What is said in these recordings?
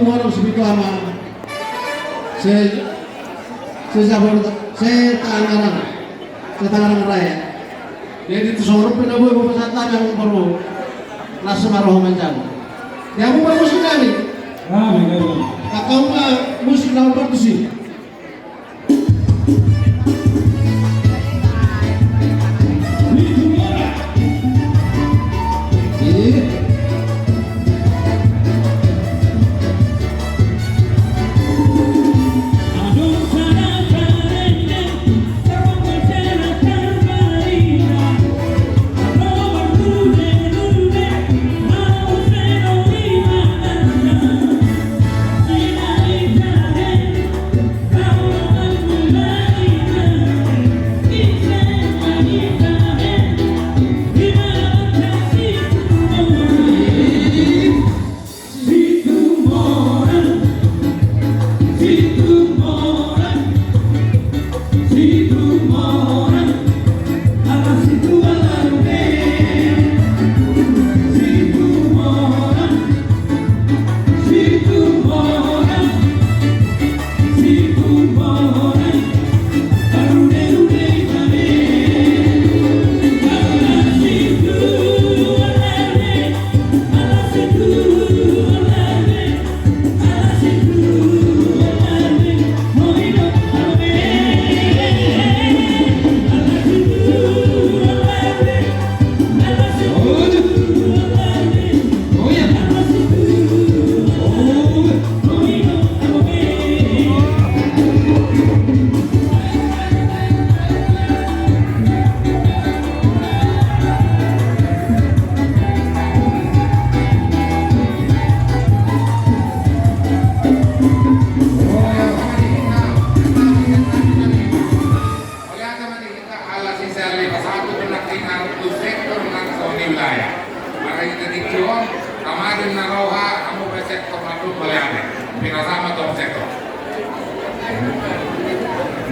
Tumorong sebitu ama Tangerang Raya. Jadi itu sorot penabuh ibu pesantren yang perlu rasa maroh mancan. Ya aku musik kali. Kakak musik lawan perkusi.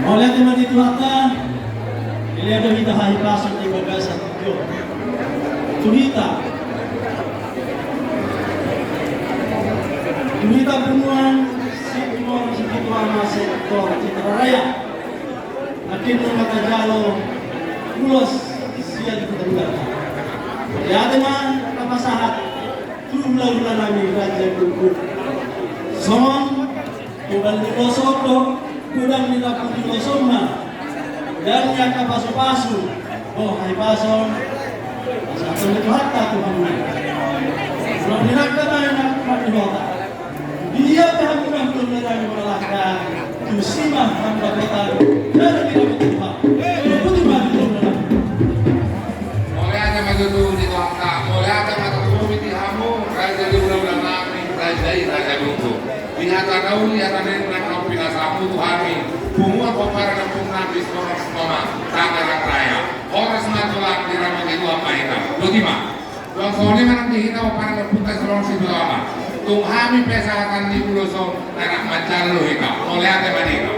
Oleh teman dituhatan, ini ada kita hai pasal di bagasan itu. Tunita penuan situ ama sektor Citra Raya. Makin mata jalo ulos sia di ketemuan. Ya teman kapasahat ulah nami raja kuku. Son tunggal di Losoto kurang nilapang di Losoma dan yang kapasu-pasu hai pason satu itu hatta Tuhan belum dinakkan anak maknota dia paham untuk menerang melakkan tusimah hamba kota dari kita Tuhan putih mati Tuhan mulai ada majudu di wakta mulai ada matamu miti hamu raja di bulan nami raja buku lihat kau lihat ada kau pinasamu Tuhani semua kopara dan pungnabi semua Tangerang Raya orang sematulak di ramai itu apa itu bagaimana Tuang sone manang dihita para dan punta selong si Tuhan Tunghami pesahatan di Bulosong anak macan lo hika mulai ada manila